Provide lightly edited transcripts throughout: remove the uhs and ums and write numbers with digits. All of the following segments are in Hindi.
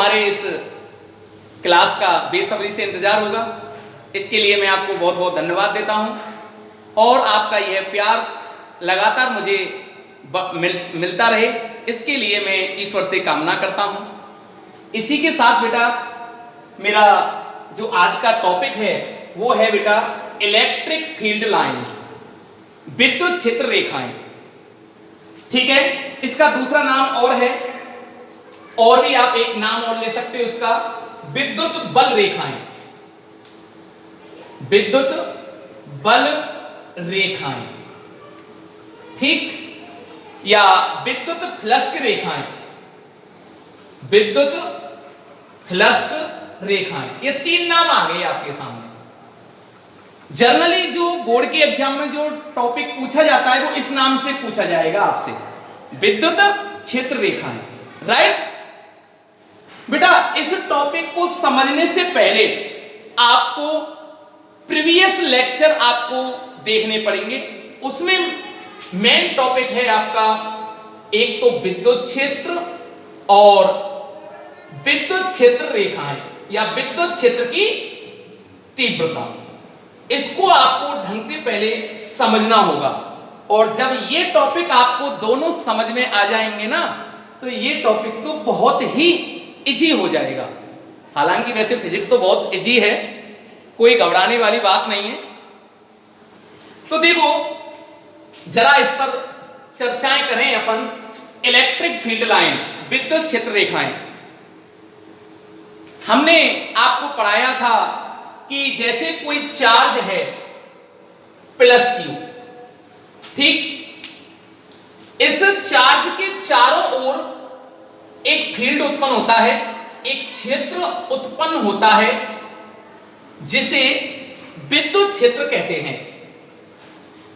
हमारे इस क्लास का बेसब्री से इंतजार होगा। इसके लिए मैं आपको बहुत बहुत धन्यवाद देता हूं और आपका यह प्यार लगातार मुझे मिलता रहे, इसके लिए मैं ईश्वर से कामना करता हूं। इसी के साथ बेटा मेरा जो आज का टॉपिक है वो है बेटा इलेक्ट्रिक फील्ड लाइंस, विद्युत क्षेत्र रेखाएं। ठीक है, इसका दूसरा नाम और है, और भी आप एक नाम और ले सकते हो इसका, विद्युत बल रेखाएं, विद्युत बल रेखाएं, ठीक, या विद्युत फ्लक्स रेखाएं, विद्युत फ्लक्स रेखाएं। ये तीन नाम आ गए आपके सामने। जनरली जो बोर्ड के एग्जाम में जो टॉपिक पूछा जाता है वो इस नाम से पूछा जाएगा आपसे, विद्युत क्षेत्र रेखाएं, राइट। बेटा इस टॉपिक को समझने से पहले आपको प्रीवियस लेक्चर आपको देखने पड़ेंगे। उसमें मेन टॉपिक है आपका एक तो विद्युत क्षेत्र और विद्युत क्षेत्र रेखाएं या विद्युत क्षेत्र की तीव्रता। इसको आपको ढंग से पहले समझना होगा, और जब ये टॉपिक आपको दोनों समझ में आ जाएंगे ना तो ये टॉपिक तो बहुत ही इजी हो जाएगा। हालांकि वैसे फिजिक्स तो बहुत इजी है, कोई घबराने वाली बात नहीं है। तो देखो जरा इस पर चर्चाएं करें अपन। इलेक्ट्रिक फील्ड लाइन, विद्युत क्षेत्र रेखाएं, हमने आपको पढ़ाया था कि जैसे कोई चार्ज है प्लस क्यू, ठीक, इस चार्ज के चारों ओर एक फील्ड उत्पन्न होता है, एक क्षेत्र उत्पन्न होता है जिसे विद्युत क्षेत्र कहते हैं।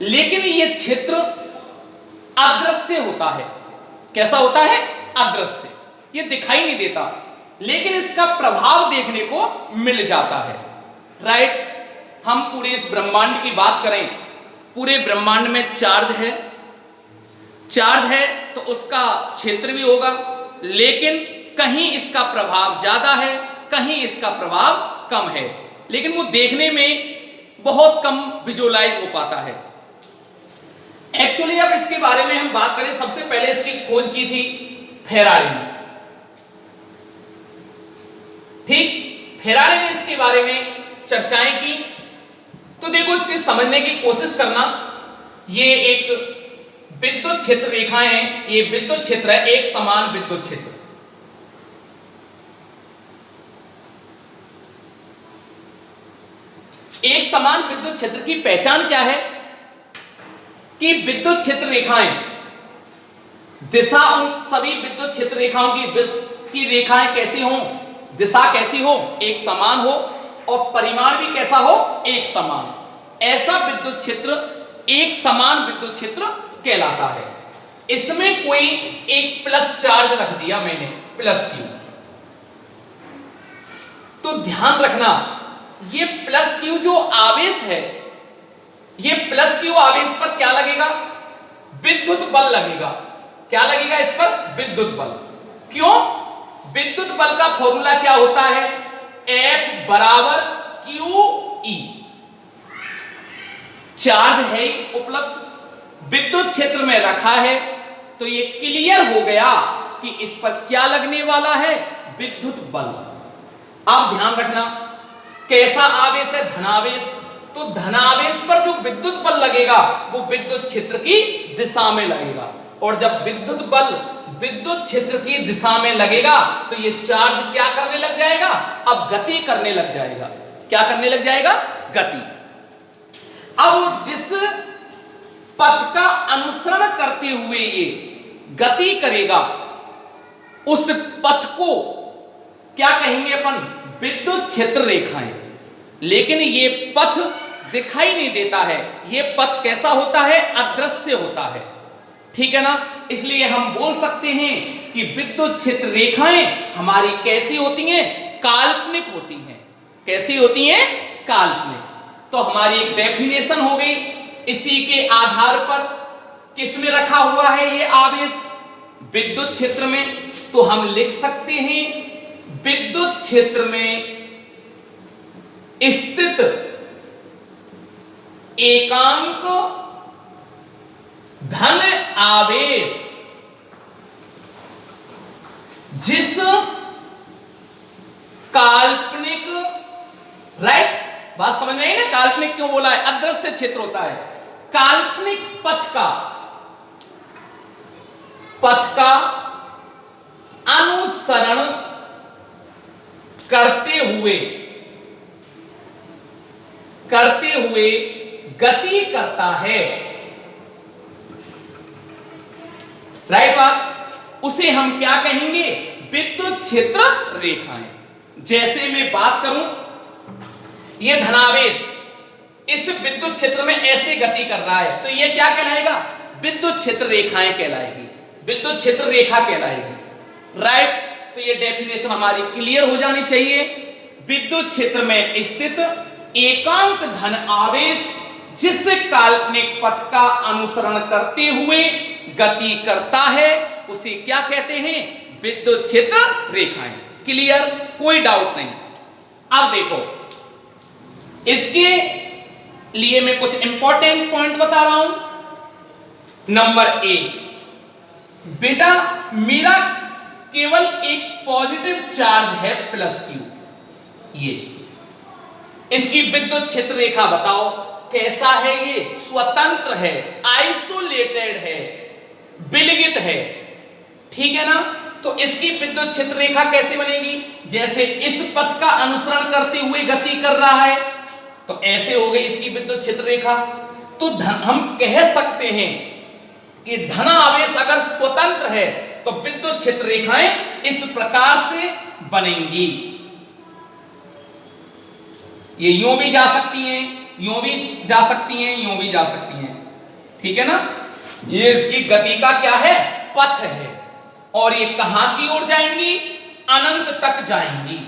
लेकिन यह क्षेत्र अदृश्य होता है। कैसा होता है? अदृश्य, यह दिखाई नहीं देता, लेकिन इसका प्रभाव देखने को मिल जाता है, राइट। हम पूरे इस ब्रह्मांड की बात करें, पूरे ब्रह्मांड में चार्ज है तो उसका क्षेत्र भी होगा, लेकिन कहीं इसका प्रभाव ज्यादा है, कहीं इसका प्रभाव कम है, लेकिन वो देखने में बहुत कम विजुअलाइज हो पाता है। एक्चुअली अब इसके बारे में हम बात करें, सबसे पहले इसकी खोज की थी फेराडे ने, ठीक। फेराडे ने इसके बारे में चर्चाएं की। तो देखो इसके समझने की कोशिश करना। ये एक विद्युत क्षेत्र रेखाएं हैं, ये विद्युत क्षेत्र है, एक समान विद्युत क्षेत्र। एक समान विद्युत क्षेत्र की पहचान क्या है कि विद्युत क्षेत्र रेखाएं दिशा, उन सभी विद्युत क्षेत्र रेखाओं की रेखाएं कैसी हो, दिशा कैसी हो, एक समान हो, और परिमाण भी कैसा हो, एक समान। ऐसा विद्युत क्षेत्र एक समान विद्युत क्षेत्र कहलाता है। इसमें कोई एक प्लस चार्ज रख दिया मैंने, प्लस क्यू, तो ध्यान रखना ये प्लस क्यू जो आवेश है, ये प्लस क्यू आवेश पर क्या लगेगा? विद्युत बल लगेगा। क्या लगेगा इस पर? विद्युत बल। क्यों? विद्युत बल का फॉर्मूला क्या होता है? F बराबर QE। चार्ज है उपलब्ध, विद्युत क्षेत्र में रखा है, तो ये क्लियर हो गया कि इस पर क्या लगने वाला है? विद्युत बल। आप ध्यान रखना, कैसा आवेश है? धनावेश। तो धनावेश पर जो विद्युत बल लगेगा वो विद्युत क्षेत्र की दिशा में लगेगा, और जब विद्युत बल विद्युत क्षेत्र की दिशा में लगेगा तो ये चार्ज क्या करने लग जाएगा? अब गति करने लग जाएगा। क्या करने लग जाएगा? गति। अब जिस पथ का अनुसरण करते हुए ये गति करेगा उस पथ को क्या कहेंगे अपन? विद्युत क्षेत्र रेखाएं। लेकिन ये पथ दिखाई नहीं देता है, ये पथ कैसा होता है? अदृश्य होता है, ठीक है ना। इसलिए हम बोल सकते हैं कि विद्युत क्षेत्र रेखाएं हमारी कैसी होती हैं? काल्पनिक होती हैं। कैसी होती हैं? काल्पनिक। तो हमारी एक डेफिनेशन हो गई। इसी के आधार पर किसमें रखा हुआ है ये आवेश? विद्युत क्षेत्र में। तो हम लिख सकते हैं विद्युत क्षेत्र में स्थित एकांक धन आवेश जिस काल्पनिक, राइट, बात समझ में आई ना? काल्पनिक क्यों बोला है? अदृश्य क्षेत्र होता है। काल्पनिक पथ का अनुसरण करते हुए गति करता है, राइट बात, उसे हम क्या कहेंगे? विद्युत क्षेत्र रेखाएं। जैसे मैं बात करूं, यह धनावेश इस विद्युत क्षेत्र में ऐसे गति कर रहा है, तो यह क्या कहलाएगा? विद्युत क्षेत्र रेखाएं कहलाएगी, विद्युत क्षेत्र रेखा कहलाएगी, राइट। तो यह डेफिनेशन हमारी क्लियर हो जानी चाहिए। विद्युत क्षेत्र में स्थित एकांक धन आवेश जिस काल्पनिक पथ का अनुसरण करते हुए गति करता है, उसे क्या कहते हैं? विद्युत क्षेत्र रेखाएं। क्लियर? कोई डाउट नहीं। अब देखो, इसके लिए मैं कुछ इंपॉर्टेंट पॉइंट बता रहा हूं। नंबर 1, बेटा मेरा केवल एक पॉजिटिव चार्ज है प्लस Q, ये इसकी विद्युत क्षेत्र रेखा बताओ कैसा है? ये स्वतंत्र है, आइसोलेटेड है, विलगित है, ठीक है ना? तो इसकी विद्युत क्षेत्र रेखा कैसे बनेगी? जैसे इस पथ का अनुसरण करते हुए गति कर रहा है, तो ऐसे हो गई इसकी विद्युत क्षेत्र रेखा। तो हम कह सकते हैं कि धन आवेश अगर स्वतंत्र है तो विद्युत क्षेत्र रेखाएं इस प्रकार से बनेंगी। ये यूं भी जा सकती हैं, यूं भी जा सकती हैं, यूं भी जा सकती हैं, ठीक है ना? ये इसकी गति का क्या है? पथ है। और ये कहां की ओर जाएंगी? अनंत तक जाएंगी,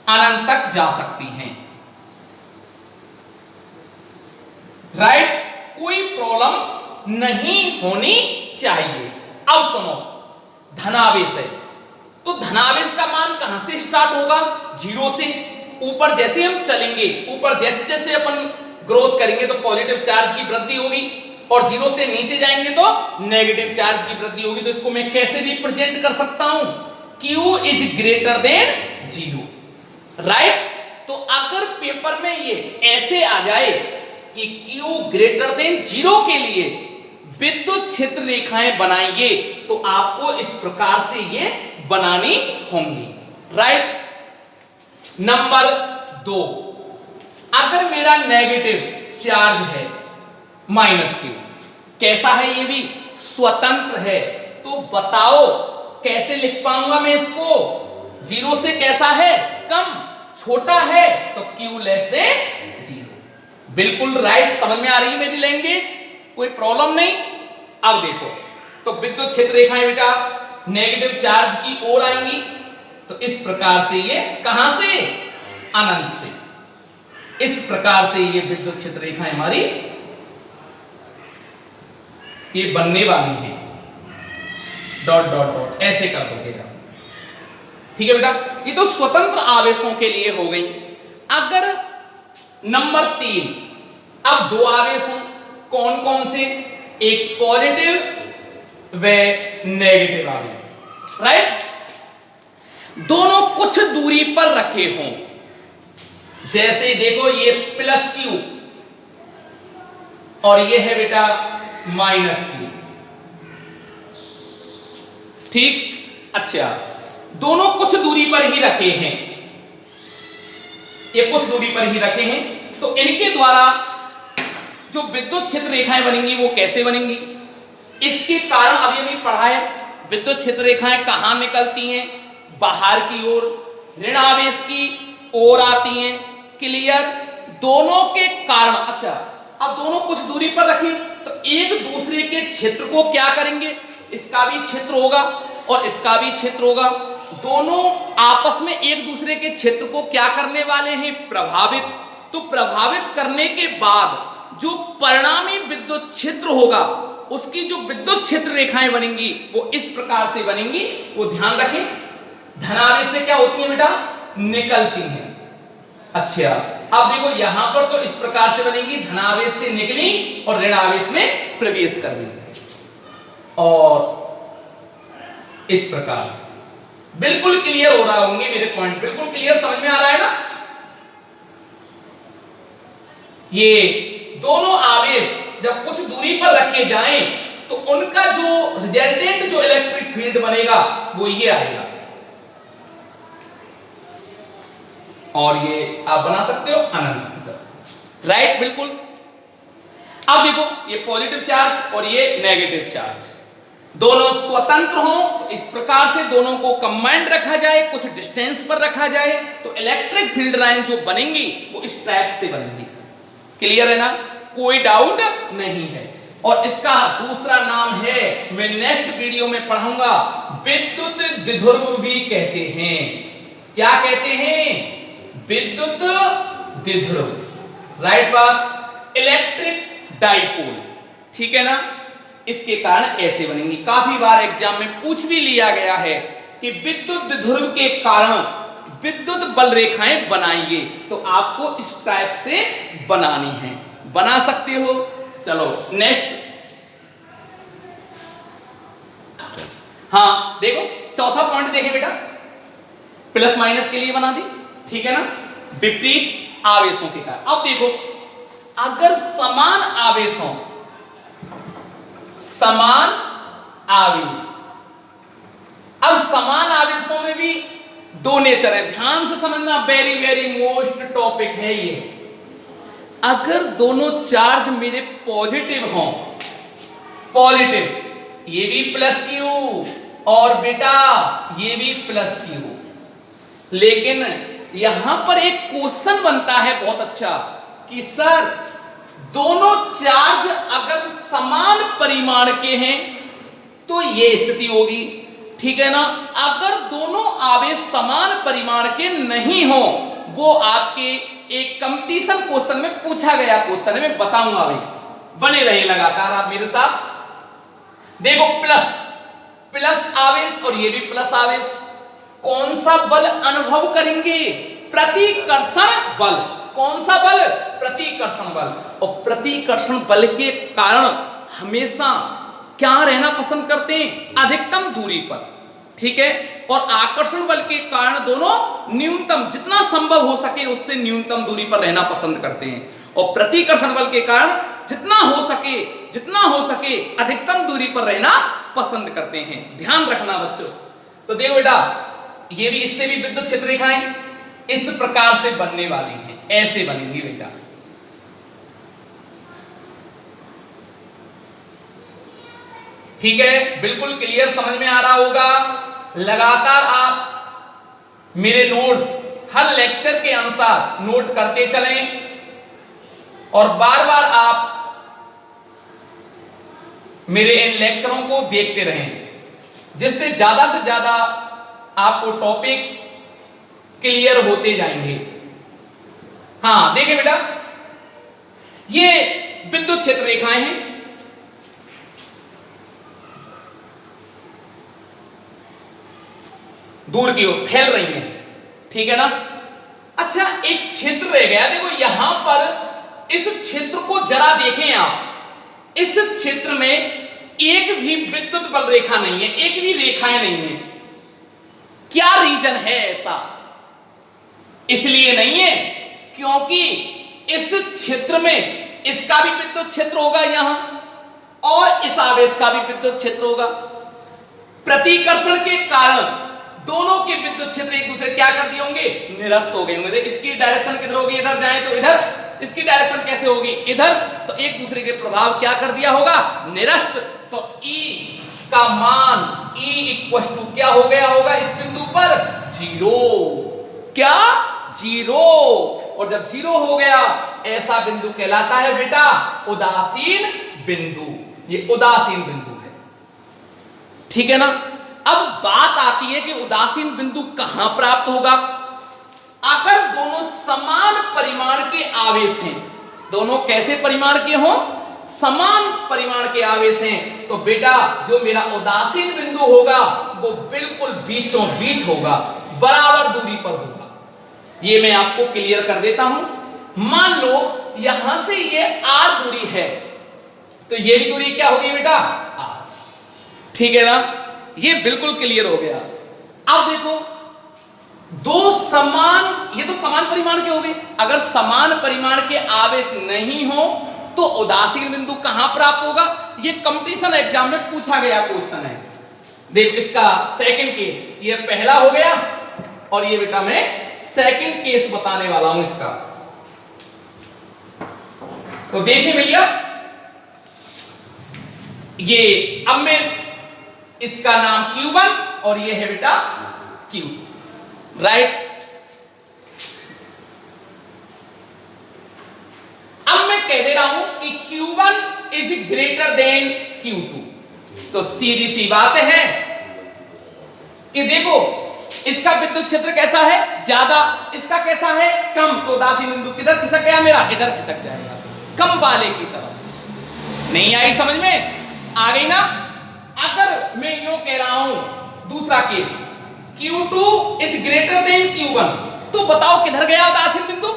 अनंत तक जा सकती हैं, राइट। कोई प्रॉब्लम नहीं होनी चाहिए। अब सुनो, धनावेश है तो धनावेश का मान कहां से स्टार्ट होगा? 0 से। ऊपर जैसे हम चलेंगे, ऊपर जैसे जैसे अपन ग्रोथ करेंगे तो पॉजिटिव चार्ज की वृद्धि होगी, और 0 से नीचे जाएंगे तो नेगेटिव चार्ज की वृद्धि होगी। तो इसको मैं कैसे रिप्रेजेंट कर सकता हूं? Q is greater than 0, right. तो अगर पेपर में ये ऐसे आ जाए कि Q ग्रेटर देन 0 के लिए विद्युत क्षेत्र रेखाएं बनाइए, तो आपको इस प्रकार से ये बनानी होंगी, राइट। नंबर 2, अगर मेरा नेगेटिव चार्ज है -Q, कैसा है? ये भी स्वतंत्र है। तो बताओ कैसे लिख पाऊंगा मैं इसको? 0 से कैसा है? कम, छोटा है, तो Q लेस देन 0। बिल्कुल राइट, समझ में आ रही है मेरी लैंग्वेज? कोई प्रॉब्लम नहीं। अब देखो, तो विद्युत क्षेत्र रेखाएं बेटा नेगेटिव चार्ज की ओर आएंगी, तो इस प्रकार से ये कहां से? अनंत से। इस प्रकार से ये विद्युत क्षेत्र रेखाएं हमारी ये बनने वाली है, डॉट डॉट डॉट ऐसे कर दोगे आप, ठीक है बेटा। ये तो स्वतंत्र आवेशों के लिए हो गई। अगर नंबर 3, अब 2 आवेश हो, कौन कौन से? एक पॉजिटिव व नेगेटिव आवेश, राइट। दोनों कुछ दूरी पर रखे हों, जैसे देखो ये +Q और ये है बेटा -Q, ठीक। अच्छा, दोनों कुछ दूरी पर ही रखे हैं, ये कुछ दूरी पर ही रखे हैं, तो इनके द्वारा जो विद्युत क्षेत्र रेखाएं बनेंगी वो कैसे बनेंगी? इसके कारण अभी अभी पढ़ा है, विद्युत क्षेत्र रेखाएं कहां निकलती हैं? बाहर की ओर, ऋण आवेश की ओर आती हैं, क्लियर। दोनों के कारण, अच्छा अब दोनों कुछ दूरी पर रखें तो एक दूसरे के क्षेत्र को क्या करेंगे? इसका भी क्षेत्र होगा और इसका भी क्षेत्र होगा, दोनों आपस में एक दूसरे के क्षेत्र को क्या करने वाले हैं? प्रभावित। तो प्रभावित करने के बाद जो परिणामी विद्युत क्षेत्र होगा, उसकी जो विद्युत क्षेत्र रेखाएं बनेंगी वो इस प्रकार से बनेंगी, वो ध्यान रखें। धनावेश से क्या होती है बेटा, निकलती हैं। अच्छा अब देखो यहां पर तो इस प्रकार से बनेगी, धनावेश से निकली और ऋणावेश में प्रवेश कर गई, और इस प्रकार से बिल्कुल क्लियर हो रहा होंगे मेरे पॉइंट, बिल्कुल क्लियर समझ में आ रहा है ना। ये दोनों आवेश जब कुछ दूरी पर रखे जाएं तो उनका जो रिजल्टेंट जो इलेक्ट्रिक फील्ड बनेगा वो ये आएगा, और ये आप बना सकते हो अनंत, राइट, बिल्कुल। अब देखो ये पॉजिटिव चार्ज और ये नेगेटिव चार्ज दोनों स्वतंत्र हो, तो इस प्रकार से दोनों को कंबाइंड रखा जाए, कुछ डिस्टेंस पर रखा जाए, तो इलेक्ट्रिक फील्ड लाइन जो बनेंगी वो इस टाइप से बनेंगी। क्लियर है ना, कोई डाउट नहीं है। और इसका दूसरा नाम है, मैं नेक्स्ट वीडियो में पढ़ाऊंगा, विद्युत द्विध्रुव भी कहते हैं। क्या कहते हैं, विद्युत द्विध्रुव, राइट बात, इलेक्ट्रिक डाइपोल, ठीक है ना। इसके कारण ऐसे बनेंगी, काफी बार एग्जाम में पूछ भी लिया गया है कि विद्युत द्विध्रुव के कारण विद्युत बल रेखाएं बनाइए, तो आपको इस टाइप से बनानी है, बना सकते हो। चलो नेक्स्ट, हाँ देखो चौथा पॉइंट देखें बेटा, प्लस माइनस के लिए बना दी, ठीक है ना, विपरीत आवेशों के कारण। अब देखो अगर समान आवेश हो, समान आवेश, अब समान आवेशों में भी दो नेचर है, ध्यान से समझना, वेरी वेरी मोस्ट टॉपिक है ये। अगर दोनों चार्ज मेरे पॉजिटिव हों, पॉजिटिव, ये भी प्लस क्यू और बेटा ये भी प्लस क्यू, लेकिन यहां पर एक क्वेश्चन बनता है बहुत अच्छा कि सर दोनों चार्ज अगर समान परिमाण के हैं तो ये स्थिति होगी, ठीक है ना। अगर दोनों आवेश समान परिमाण के नहीं हो, वो आपके एक कंपटीशन क्वेश्चन में पूछा गया क्वेश्चन है, मैं बताऊंगा अभी, बने रहिए लगातार आप मेरे साथ। देखो प्लस प्लस आवेश और ये भी प्लस आवेश, कौन सा बल अनुभव करेंगे, प्रतिकर्षण बल। कौन सा बल, प्रतिकर्षण बल। और प्रतिकर्षण बल के कारण हमेशा क्या रहना पसंद करते हैं, अधिकतम दूरी पर, ठीक है। और आकर्षण बल के कारण दोनों न्यूनतम, जितना संभव हो सके उससे न्यूनतम दूरी पर रहना पसंद करते हैं। और प्रतिकर्षण बल के कारण जितना हो सके अधिकतम दूरी पर रहना पसंद करते हैं। ध्यान रखना बच्चों। तो देखो बेटा, ये भी, इससे भी विद्युत क्षेत्र रेखाएं इस प्रकार से बनने वाली हैं, ऐसे बनेंगी बेटा। ठीक है, बिल्कुल क्लियर समझ में आ रहा होगा। लगातार आप मेरे नोट्स हर लेक्चर के अनुसार नोट करते चलें और बार बार आप मेरे इन लेक्चरों को देखते रहें, जिससे ज्यादा से ज्यादा आपको टॉपिक क्लियर होते जाएंगे। हाँ देखिए बेटा, ये विद्युत क्षेत्र रेखाएं हैं, दूर की ओर फैल रही हैं, ठीक है ना। अच्छा एक क्षेत्र रह गया, देखो यहां पर इस क्षेत्र को जरा देखें आप, इस क्षेत्र में एक भी विद्युत बल रेखा नहीं है, एक भी रेखाएं नहीं है। क्या रीजन है ऐसा? इसलिए नहीं है क्योंकि इस क्षेत्र में इसका भी विद्युत क्षेत्र होगा यहां, और इस आवेश का भी विद्युत क्षेत्र होगा। प्रतिकर्षण के कारण दोनों के विद्युत क्षेत्र एक दूसरे क्या कर दिए होंगे, निरस्त हो गए होंगे। इसकी डायरेक्शन किधर होगी, इधर जाए तो इधर, इसकी डायरेक्शन कैसे होगी, इधर, तो एक दूसरे के प्रभाव क्या कर दिया होगा, निरस्त। तो E का मान E इक्वल टू क्या हो गया होगा इस बिंदु पर, 0। क्या, 0। और जब 0 हो गया, ऐसा बिंदु कहलाता है बेटा उदासीन बिंदु। ये उदासीन बिंदु है, ठीक है ना। अब बात आती है कि उदासीन बिंदु कहां प्राप्त होगा। अगर दोनों समान परिमाण के आवेश हैं, दोनों कैसे परिमाण के हों, समान परिमाण के आवेश हैं, तो बेटा जो मेरा उदासीन बिंदु होगा वो बिल्कुल बीचों बीच होगा, बराबर दूरी पर होगा। ये मैं आपको क्लियर कर देता हूं। मान लो यहां से ये r दूरी है, तो ये भी दूरी क्या होगी बेटा, r। ठीक है ना, ये बिल्कुल क्लियर हो गया। अब देखो दो समान, ये तो समान परिमाण के हो गए। अगर समान परिमाण के आवेश नहीं हो तो उदासीन बिंदु कहां प्राप्त होगा, ये कंपटीशन एग्जाम में पूछा गया क्वेश्चन है। देखो इसका सेकंड केस, ये पहला हो गया और ये बेटा मैं सेकंड केस बताने वाला हूं इसका। तो देखिए भैया, ये अब मैं इसका नाम Q1 और ये है बेटा Q2, राइट। अब मैं कह दे रहा हूं कि Q1 is greater than Q2, तो सीधी सी बात है कि देखो इसका विद्युत क्षेत्र कैसा है, ज्यादा, इसका कैसा है, कम। तो उदासीन बिंदु किधर खिसक गया मेरा, इधर खिसक जाएगा, कम वाले की तरफ। नहीं आई समझ में, आ गई ना। अगर मैं यूं कह रहा हूं दूसरा case, Q2 is greater than Q1, तो बताओ किधर गया उदासीन बिंदु,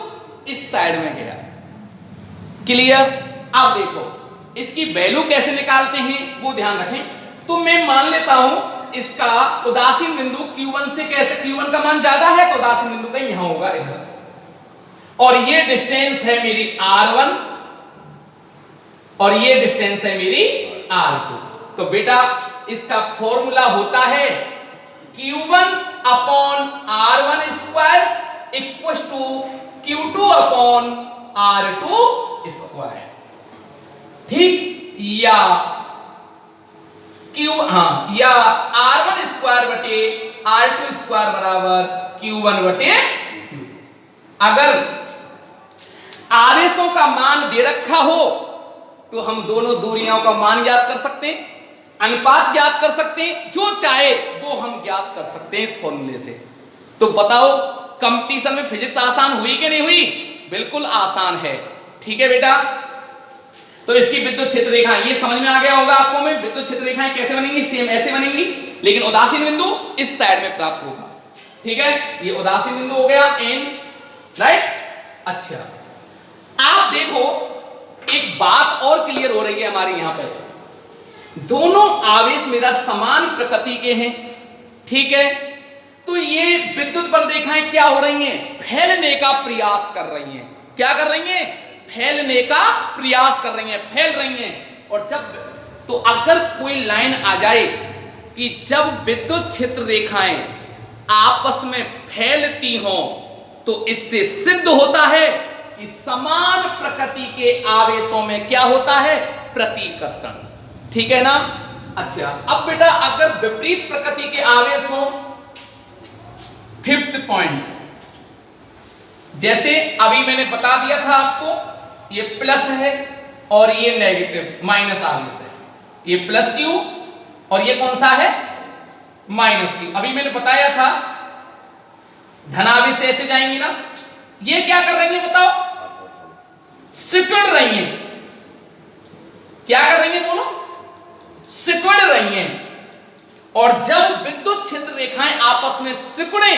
इस साइड में गया। क्लियर। अब देखो इसकी वैल्यू कैसे निकालते हैं वो ध्यान रखें। तो मैं मान लेता हूं इसका उदासीन बिंदु Q1 से, कैसे Q1 का मान ज्यादा है तो उदासीन बिंदु कहीं यहां होगा, इधर। और ये डिस्टेंस है मेरी R1 और ये डिस्टेंस है मेरी R2। तो बेटा इसका फॉर्मूला होता है Q1 upon R1 square equal to Q2 upon R2 square. ठीक, या या R1 स्क्वायर बटे R2 स्क्वायर बराबर Q1 बटे Q। अगर आवेशों का मान दे रखा हो तो हम दोनों दूरियों का मान ज्ञात कर सकते हैं, अनुपात ज्ञात कर सकते हैं, जो चाहे वो हम ज्ञात कर सकते हैं इस फॉर्मूले से। तो बताओ कंपटीशन में फिजिक्स आसान हुई कि नहीं हुई, बिल्कुल आसान है। ठीक है बेटा, तो इसकी विद्युत क्षेत्र रेखा ये समझ में आ गया होगा आपको। में विद्युत क्षेत्र रेखाएं कैसे बनेंगी, सेम ऐसे बनेंगी, लेकिन उदासीन बिंदु इस साइड में प्राप्त होगा। ठीक है, ये उदासीन बिंदु हो गया N, राइट। अच्छा, आप देखो एक बात और क्लियर हो रही है हमारे यहां पर, दोनों आवेश मेरा समान प्रकृति के हैं। ठीक है, तो ये विद्युत बल रेखाएं क्या हो रही हैं, फैलने का प्रयास कर रही हैं। क्या कर रही हैं, फैलने का प्रयास कर रही हैं, फैल रही हैं। और जब, तो अगर कोई लाइन आ जाए कि जब विद्युत क्षेत्र रेखाएं आपस में फैलती हों तो इससे सिद्ध होता है कि समान प्रकृति के आवेशों में क्या होता है, प्रतिकर्षण। ठीक है ना। अच्छा, अब बेटा अगर विपरीत प्रकृति के आवेश हो, फिफ्थ पॉइंट, जैसे अभी मैंने बता दिया था आपको, ये प्लस है और ये नेगेटिव माइनस आवेश है, ये प्लस क्यू और ये कौन सा है, माइनस क्यू। अभी मैंने बताया था धनावेश ऐसे जाएंगी ना, ये क्या कर रही है बताओ, सिकुड़ रही हैं। क्या कर रही हैं बोलो, सिकुड़ रही हैं। और जब विद्युत क्षेत्र रेखाएं आपस में सिकुड़े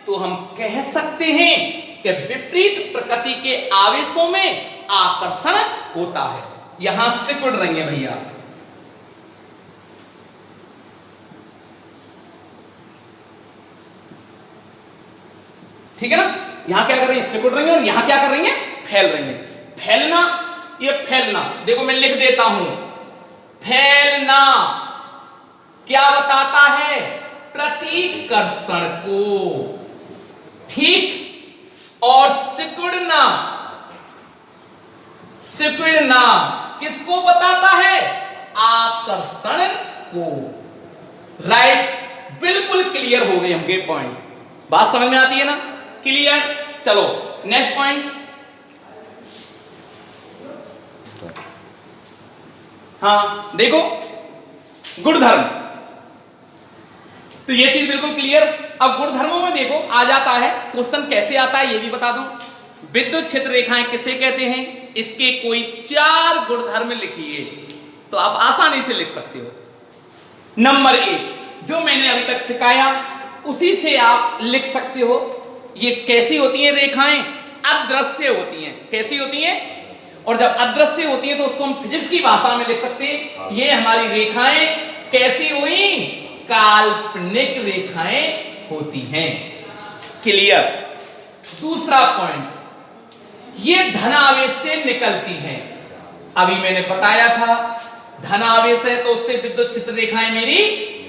तो हम कह सकते हैं कि विपरीत प्रकृति के आवेशों में आकर्षण होता है। यहां सिकुड़ रही है भैया, ठीक है ना। यहां क्या कर रही है, सिकुड़ रही है, और यहां क्या कर रही है, फैल रही है। फैलना, ये फैलना, देखो मैं लिख देता हूं, फैलना क्या बताता है, प्रतिकर्षण को। ठीक, और सिकुड़ना, सिकुड़ना किसको बताता है, आकर्षण को। राइट, बिल्कुल क्लियर हो गए हमके पॉइंट, बात समझ में आती है ना, क्लियर। चलो नेक्स्ट पॉइंट। हाँ देखो, गुणधर्म, तो ये चीज बिल्कुल क्लियर। अब गुणधर्मों में देखो आ जाता है क्वेश्चन, कैसे आता है ये भी बता दूं। विद्युत क्षेत्र रेखाएं किसे कहते हैं, इसके कोई 4 गुणधर्म लिखिए, तो आप आसानी से लिख सकते हो। नंबर 1, जो मैंने अभी तक सिखाया उसी से आप लिख सकते हो। ये कैसी होती हैं रेखाएं? अदृश्य होती हैं। कैसी होती हैं? और जब अदृश्य होती हैं तो उसको हम फिजिक्स की भाषा में लिख सकते हैं, ये हमारी रेखाएं कैसी हुई? काल्पनिक रेखाएं होती हैं। क्लियर? दूसरा पॉइंट, ये धनावेश से निकलती हैं। अभी मैंने बताया था धनावेश है तो उससे विद्युत क्षेत्र रेखाएं मेरी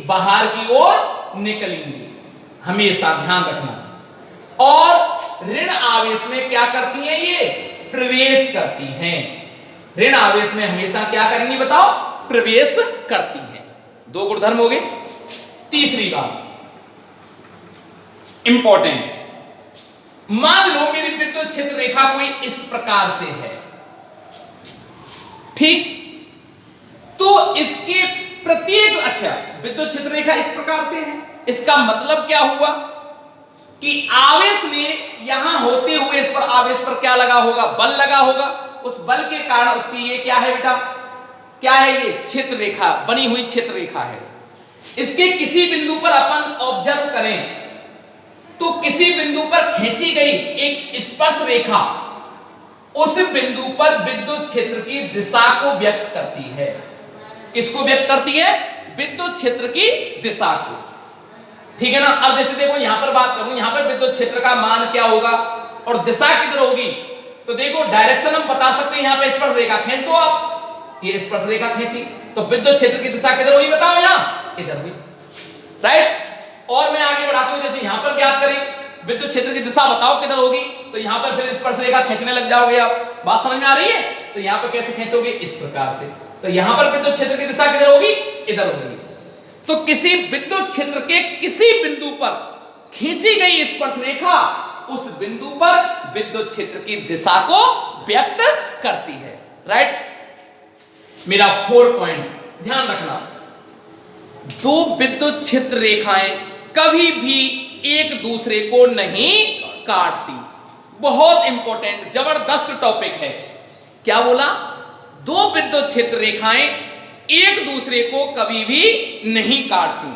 बाहर की ओर निकलेंगी, हमेशा ध्यान रखना। और ऋण आवेश में क्या करती हैं? ये प्रवेश करती हैं। ऋण आवेश में हमेशा क्या करेंगी बताओ? प्रवेश करती हैं। दो गुणधर्म हो गए। तीसरी बात इंपॉर्टेंट, मान लो मेरी विद्युत क्षेत्र रेखा कोई इस प्रकार से है, ठीक? तो इसके प्रत्येक, अच्छा विद्युत क्षेत्र रेखा इस प्रकार से है, इसका मतलब क्या हुआ कि आवेश में यहां होते हुए इस पर आवेश पर क्या लगा होगा? बल लगा होगा। उस बल के कारण उसकी ये क्या है बेटा? क्या है? ये क्षेत्र रेखा, बनी हुई क्षेत्र रेखा है। इसके किसी बिंदु पर अपन ऑब्जर्व करें तो किसी बिंदु पर खींची गई एक स्पर्श रेखा उस बिंदु पर विद्युत क्षेत्र की दिशा को व्यक्त करती है। किसको व्यक्त करती है? विद्युत क्षेत्र की दिशा को। ठीक है ना? अब जैसे देखो यहां पर बात करूं, यहां पर विद्युत क्षेत्र का मान क्या होगा और दिशा किधर होगी, तो देखो डायरेक्शन हम बता सकते हैं। यहां पे स्पर्श रेखा खींच दो आप, ये स्पर्श रेखा खींची तो विद्युत क्षेत्र की दिशा किधर होगी बताओ? यहां इधर हुई, राइट? और मैं आगे बढ़ाता हूं, जैसे यहां पर ज्ञात करें विद्युत क्षेत्र की दिशा बताओ किधर होगी, तो यहां पर फिर स्पर्श रेखा खींचने लग जाओगे आप। बात समझ में आ रही है? तो यहां पर कैसे खींचोगे? इस प्रकार से। तो यहां पर विद्युत क्षेत्र की दिशा किधर होगी? इधर होगी। तो किसी विद्युत क्षेत्र के किसी बिंदु पर खींची गई स्पर्श रेखा उस बिंदु पर विद्युत क्षेत्र की दिशा को व्यक्त करती है, राइट? मेरा 4 पॉइंट ध्यान रखना, दो विद्युत क्षेत्र रेखाएं कभी भी एक दूसरे को नहीं काटती। बहुत इंपॉर्टेंट जबरदस्त टॉपिक है। क्या बोला? दो विद्युत क्षेत्र रेखाएं एक दूसरे को कभी भी नहीं काटती।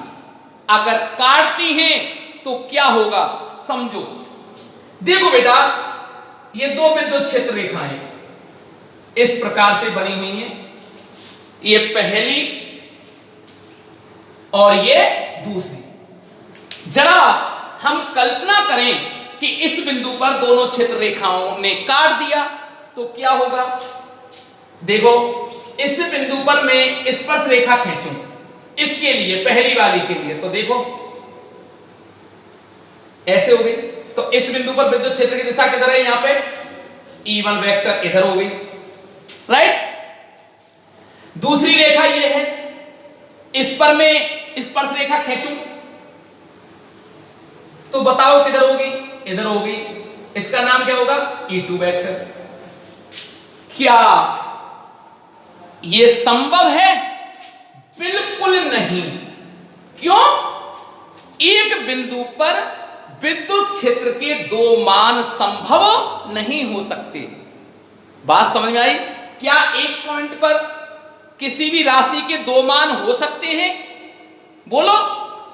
अगर काटती हैं तो क्या होगा समझो। देखो बेटा, ये दो विद्युत क्षेत्र रेखाएं इस प्रकार से बनी हुई हैं, ये पहली और ये दूसरी। जरा हम कल्पना करें कि इस बिंदु पर दोनों क्षेत्र रेखाओं ने काट दिया तो क्या होगा? देखो इस बिंदु पर मैं स्पर्श रेखा खींचूं इसके लिए, पहली वाली के लिए, तो देखो ऐसे हो गई। तो इस बिंदु पर विद्युत क्षेत्र की दिशा किधर है? यहां पे E1 वेक्टर इधर हो गई, राइट? दूसरी रेखा ये है, इस पर मैं स्पर्श रेखा खींचूं तो बताओ किधर होगी? इधर होगी। इसका नाम क्या होगा? E2 vector. क्या यह संभव है? बिल्कुल नहीं। क्यों? एक बिंदु पर विद्युत क्षेत्र के दो मान संभव नहीं हो सकते। बात समझ में आई? क्या एक पॉइंट पर किसी भी राशि के दो मान हो सकते हैं? बोलो।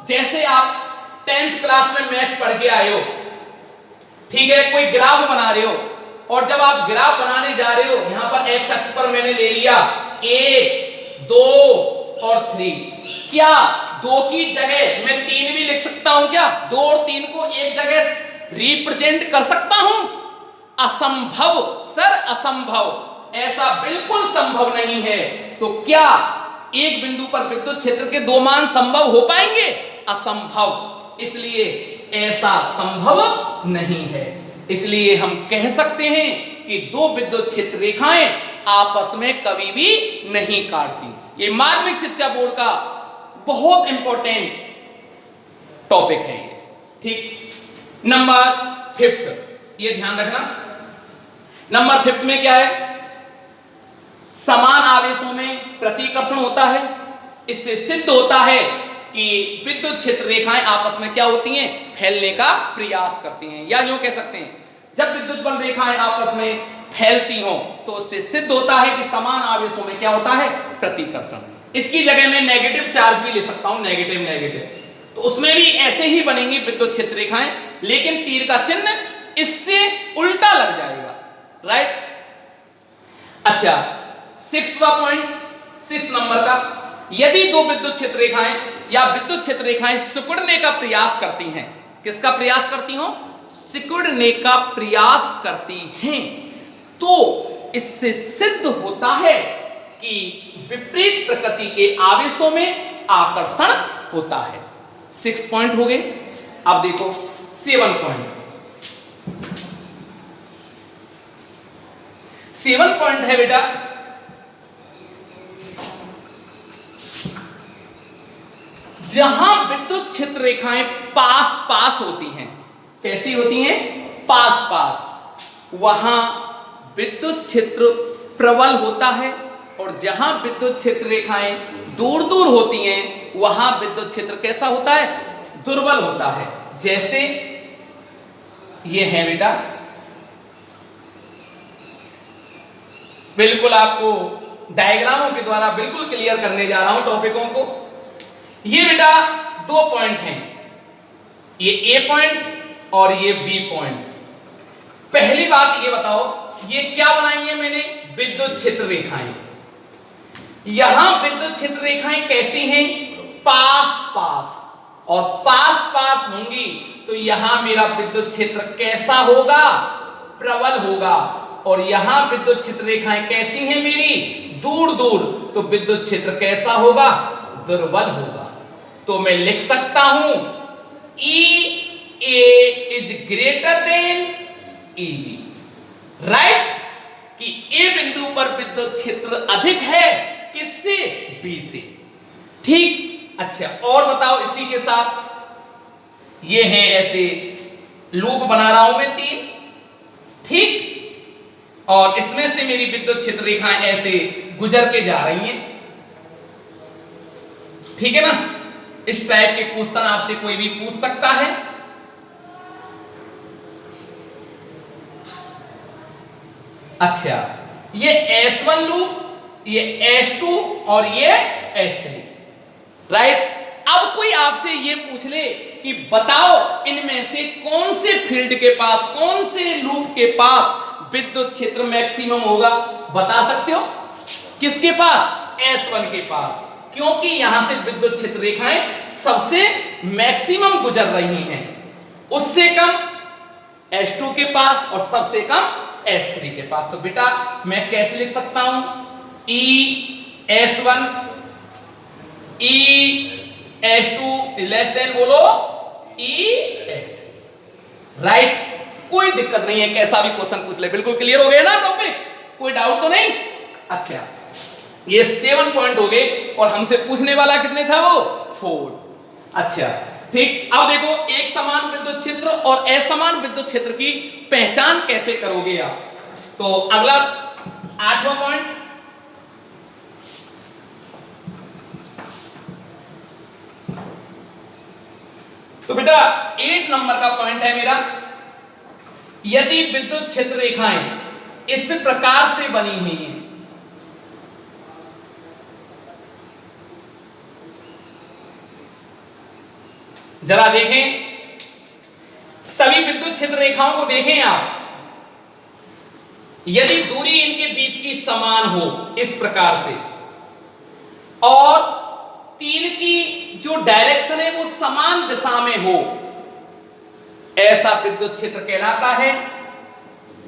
जैसे आप 10th क्लास में मैथ पढ़ के आए हो, ठीक है, कोई ग्राफ बना रहे हो और जब आप ग्राफ बनाने जा रहे हो, यहां पर एक्स अक्ष पर मैंने ले लिया 1, 2 और 3। क्या 2 की जगह मैं 3 भी लिख सकता हूं? क्या 2 और 3 को एक जगह रिप्रेजेंट कर सकता हूं? असंभव सर, असंभव। ऐसा बिल्कुल संभव नहीं है। तो क्या एक बिंदु पर विद्युत क्षेत्र के दो मान संभव हो पाएंगे? असंभव। इसलिए ऐसा संभव नहीं है। इसलिए हम कह सकते हैं कि दो विद्युत क्षेत्र रेखाएं आपस में कभी भी नहीं काटती। ये माध्यमिक शिक्षा बोर्ड का बहुत इंपॉर्टेंट टॉपिक है ये, ठीक। नंबर 5, ये ध्यान रखना। नंबर 5 में क्या है? समान आवेशों में प्रतिकर्षण होता है। इससे सिद्ध होता है कि विद्युत क्षेत्र रेखाएं आपस में क्या होती हैं? फैलने का प्रयास करती हैं। या यूं कह सकते हैं, जब विद्युत बल रेखाएं आपस में फैलती हों तो उससे सिद्ध होता है कि समान आवेशों में क्या होता है? प्रतिकर्षण। इसकी जगह मैं नेगेटिव चार्ज भी ले सकता हूं, नेगेटिव नेगेटिव, तो उसमें भी ऐसे ही बनेंगी विद्युत क्षेत्र रेखाएं, लेकिन तीर का चिन्ह इससे उल्टा लग जाएगा, राइट। अच्छा, 6वां पॉइंट, 6 नंबर का, यदि दो विद्युत क्षेत्र रेखाएं या विद्युत क्षेत्र रेखाएं सिकुड़ने का प्रयास करती हैं, किसका प्रयास करती हो? सिकुड़ने का प्रयास करती हैं, तो इससे सिद्ध होता है कि विपरीत प्रकृति के आवेशों में आकर्षण होता है। 6 पॉइंट हो गए। अब देखो 7 पॉइंट। 7 पॉइंट है बेटा, जहां विद्युत क्षेत्र रेखाएं पास पास होती हैं, कैसी होती हैं? पास पास, वहां विद्युत क्षेत्र प्रबल होता है, और जहां विद्युत क्षेत्र रेखाएं दूर दूर होती हैं, वहां विद्युत क्षेत्र कैसा होता है? दुर्बल होता है। जैसे ये है बेटा, बिल्कुल आपको डायग्रामों के द्वारा बिल्कुल क्लियर करने जा रहा हूं टॉपिकों को। ये बेटा 2 पॉइंट हैं, ये ए पॉइंट और ये बी पॉइंट। पहली बात ये बताओ, ये क्या बनाई है मैंने? विद्युत क्षेत्र रेखाएं। यहां विद्युत क्षेत्र रेखाएं कैसी हैं? पास पास, और पास पास होंगी तो यहां मेरा विद्युत क्षेत्र कैसा होगा? प्रबल होगा। और यहां विद्युत क्षेत्र रेखाएं कैसी हैं मेरी? दूर दूर, तो विद्युत क्षेत्र कैसा होगा? दुर्बल होगा। तो मैं लिख सकता हूं EA is greater than EB, right, कि ए बिंदु पर विद्युत क्षेत्र अधिक है, किससे? बी से, ठीक। अच्छा, और बताओ इसी के साथ, ये है ऐसे लूप बना रहा हूं मैं 3, ठीक, और इसमें से मेरी विद्युत क्षेत्र रेखाएं ऐसे गुजर के जा रही हैं, ठीक है ना। इस टाइप के क्वेश्चन आपसे कोई भी पूछ सकता है। अच्छा, ये S1 लूप, ये S2 और ये S3, राइट। अब कोई आपसे ये पूछ ले कि बताओ इनमें से कौन से फील्ड के पास, कौन से लूप के पास विद्युत क्षेत्र मैक्सिमम होगा? बता सकते हो? किसके पास? S1 के पास, क्योंकि यहां से विद्युत क्षेत्र रेखाएं सबसे मैक्सिमम गुजर रही हैं। उससे कम S2 के पास और सबसे कम S3 के पास। तो बेटा मैं कैसे लिख सकता हूं? ES1 ES2 लेस देन, बोलो, ES3, राइट। कोई दिक्कत नहीं है, कैसा भी क्वेश्चन पूछ ले। बिल्कुल क्लियर हो गया ना टॉपिक? कोई डाउट तो नहीं? अच्छा, ये 7 पॉइंट हो गए, और हमसे पूछने वाला कितने था? वो 4। अच्छा, ठीक। अब देखो, एक समान विद्युत क्षेत्र और असमान विद्युत क्षेत्र की पहचान कैसे करोगे आप? तो अगला 8वां पॉइंट, तो बेटा 8 नंबर का पॉइंट है मेरा, यदि विद्युत क्षेत्र रेखाएं इस प्रकार से बनी हुई हैं, जरा देखें, सभी विद्युत क्षेत्र रेखाओं को देखें आप, यदि दूरी इनके बीच की समान हो इस प्रकार से, और तीर की जो डायरेक्शन है वो समान दिशा में हो, ऐसा विद्युत क्षेत्र कहलाता है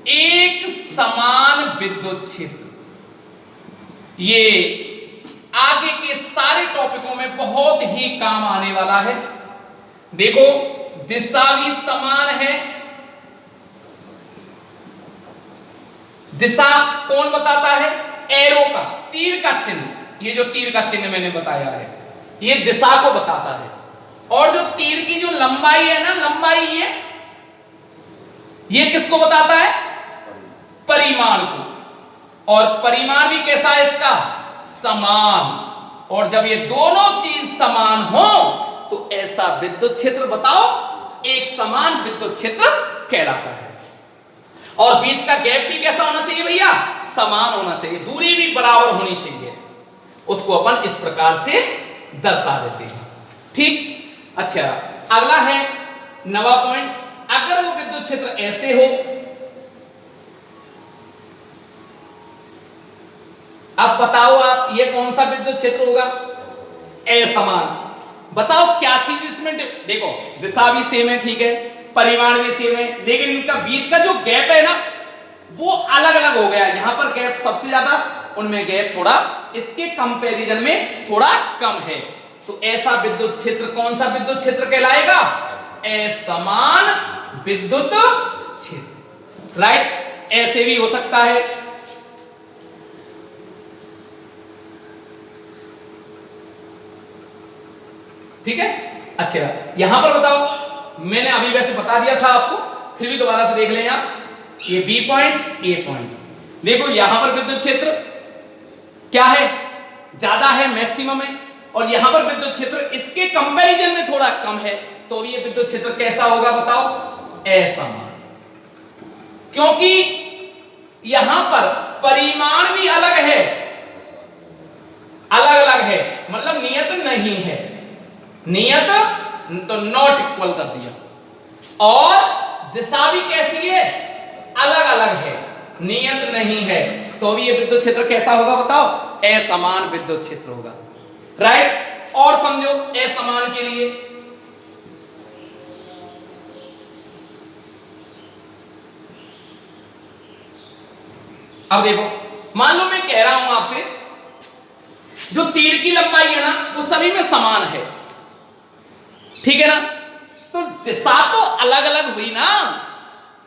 एक समान विद्युत क्षेत्र। ये आगे के सारे टॉपिकों में बहुत ही काम आने वाला है। देखो, दिशा भी समान है। दिशा कौन बताता है? एरो का, तीर का चिन्ह। ये जो तीर का चिन्ह मैंने बताया है, ये दिशा को बताता है। और जो तीर की जो लंबाई है ना, लंबाई ये किसको बताता है? परिमाण को। और परिमाण भी कैसा है इसका? समान। और जब ये दोनों चीज समान हो तो ऐसा विद्युत क्षेत्र बताओ एक समान विद्युत क्षेत्र कहलाता है। और बीच का गैप भी कैसा होना चाहिए भैया? समान होना चाहिए, दूरी भी बराबर होनी चाहिए। उसको अपन इस प्रकार से दर्शा देते हैं। ठीक, अच्छा अगला है 9वां पॉइंट, अगर वो विद्युत क्षेत्र ऐसे हो, अब बताओ आप ये कौन सा विद्युत क्षेत्र होगा? असमान। बताओ क्या चीज इसमें, देखो दिशा भी सेम है, ठीक है, परिमाण भी सेम है, लेकिन इनका बीच का जो गैप है ना वो अलग अलग हो गया। यहां पर गैप सबसे ज्यादा, उनमें गैप थोड़ा इसके कंपैरिजन में थोड़ा कम है। तो ऐसा विद्युत क्षेत्र कौन सा विद्युत क्षेत्र कहलाएगा? असमान विद्युत क्षेत्र। राइट, ऐसे भी हो सकता है। ठीक है, अच्छा यहां पर बताओ, मैंने अभी वैसे बता दिया था आपको, फिर भी दोबारा से देख लें आप। ये बी पॉइंट, ए पॉइंट, देखो यहां पर विद्युत क्षेत्र क्या है? ज्यादा है, मैक्सिमम है, और यहां पर विद्युत क्षेत्र इसके कंपैरिजन में थोड़ा कम है। तो ये विद्युत क्षेत्र कैसा होगा बताओ? असमान। क्योंकि यहां पर परिमाण भी अलग है, अलग अलग है, मतलब नियत नहीं है, नियत तो नॉट इक्वल कर दिया, और दिशा भी कैसी है? अलग अलग है, नियत नहीं है। तो भी ये विद्युत क्षेत्र कैसा होगा बताओ? असमान विद्युत क्षेत्र होगा। राइट, और समझो असमान के लिए, अब देखो, मान लो मैं कह रहा हूं आपसे जो तीर की लंबाई है ना वो सभी में समान है, ठीक है ना? तो दिशा तो अलग अलग हुई ना,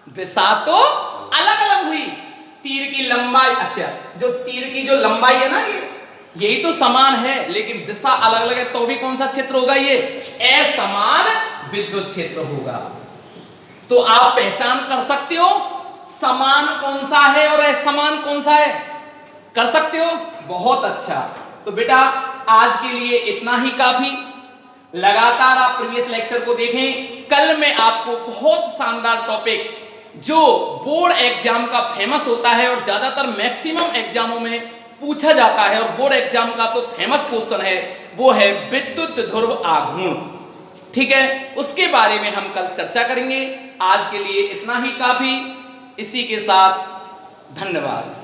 दिशा तो अलग अलग हुई। तीर की लंबाई, अच्छा जो तीर की जो लंबाई है ना यही तो समान है, लेकिन दिशा अलग अलग है, तो भी कौन सा क्षेत्र होगा? ये असमान विद्युत क्षेत्र होगा। तो आप पहचान कर सकते हो समान कौन सा है और असमान कौन सा है, कर सकते हो? बहुत अच्छा। तो बेटा आज के लिए इतना ही काफी। लगातार आप प्रीवियस लेक्चर को देखें। कल मैं आपको बहुत शानदार टॉपिक जो बोर्ड एग्जाम का फेमस होता है और ज्यादातर मैक्सिमम एग्जामों में पूछा जाता है, और बोर्ड एग्जाम का तो फेमस क्वेश्चन है, वो है विद्युत ध्रुव आघूर्ण। ठीक है, उसके बारे में हम कल चर्चा करेंगे। आज के लिए इतना ही काफी। इसी के साथ धन्यवाद।